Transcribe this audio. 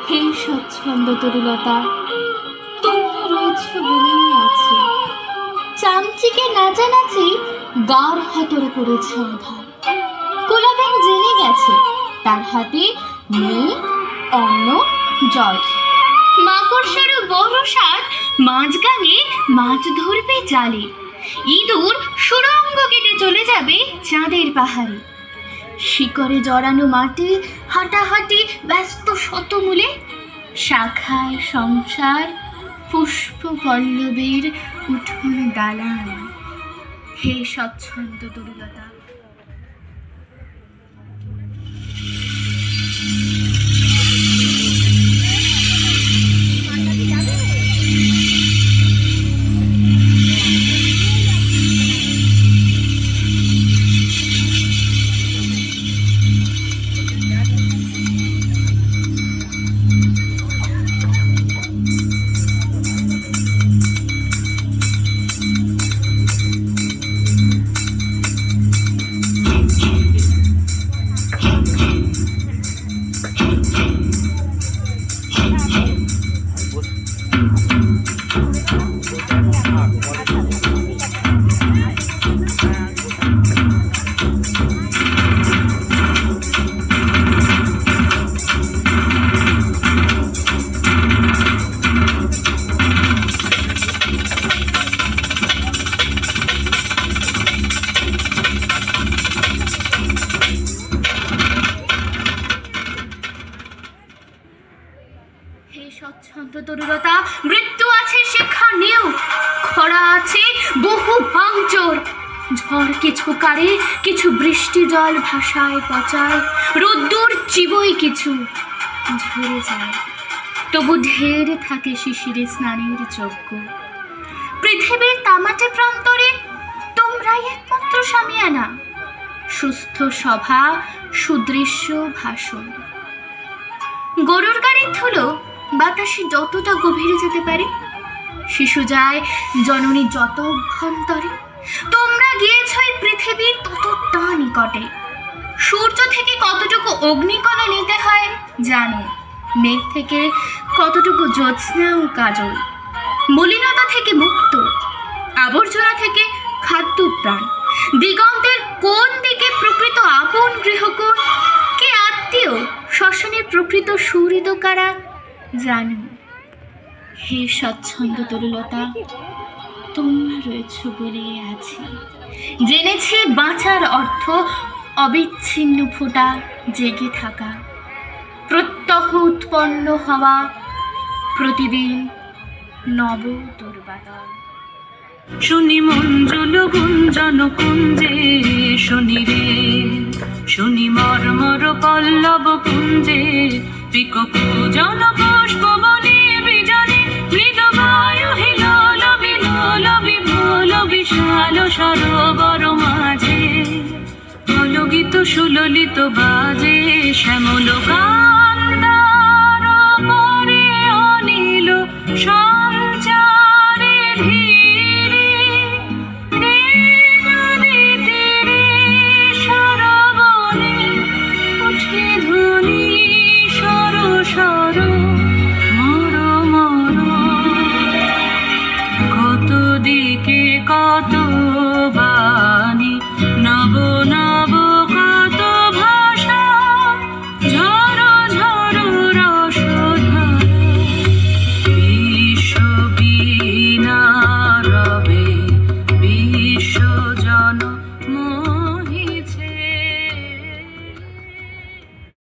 হে স্বচ্ছন্দ তরুলতা, তোমরা রয়েছ বলেই আছি। চামচিকে নাচানাচি গার হাতরে পড়েছে অন্ধার। কোলাবেন জেনে গেছে তার হাতে নেই অন্ন জল। মাকড়সারও বড় সাত মাঝগাঙে মাছ ধরবে জালে। ইঁদুর সুড়ঙ্গ কেটে চলে যাবে চাঁদের পাহাড়ে। শিকড়ে জড়ানো মাটি হাঁটাহাঁটি ব্যস্ত শতমূলে। শাখায় সংসার পুষ্প পল্লবের উঠোন দালান। হে স্বচ্ছন্দ তরুলতা। হে স্বচ্ছন্দ তরুলতা, মৃত্যু আছে সেখানেও, খরা আছে বহু ভাঙচোর। ঝড় কিছু কারে, কিছু বৃষ্টি জল ভাসায় পচায়। রোদ্দুর চিবই কিছু ঝরে যায়, তবু ঢের থাকে শিশিরে স্নানের যোগ্য। পৃথিবীর তামাটে প্রান্তরে তোমরাই একমাত্র সামিয়ানা। সুস্থ সভা, সুদৃশ্য ভাষণ। গরুর গাড়ির ধুলো বাতাসে যতটা গভীরে যেতে পারে, শিশু যায় জননী যত অভ্যন্তরে। তোমরা গিয়েছ এই পৃথিবীর ততটা নিকটে। সূর্য থেকে কতটুকু অগ্নিকণা নিতে হয় জানো, মেঘ থেকে কতটুকু জ্যোৎস্না ও কাজল। মলিনতা থেকে মুক্ত, আবর্জনা থেকে খাদ্য প্রাণ। দিগন্তের কোন দিকে প্রকৃত আপন গৃহকোণ, কে আত্মীয় শ্মশানের প্রকৃত সুহৃদ কারা জানো। হে স্বচ্ছন্দ তরুলতা, তোমরা রয়েছ বলেই আছি। জেনেছি বাঁচার অর্থ অবিচ্ছিন্ন ফোঁটা জেগে থাকা, প্রত্যহ উৎপন্ন হওয়া, প্রতিদিন নব দুর্বাদল। শুনি মঞ্জুল গুঞ্জন কুঞ্জে, শুনি রে শুনি মর্মর পল্লব পুঞ্জে। পিক পূজন পুষ্প বনে বিজনে, মৃদ বায়ু হিলোল বিলোল বিভোল বিশাল সরোবর মাঝে। কলগীত সুললিত বাজে শ্যামল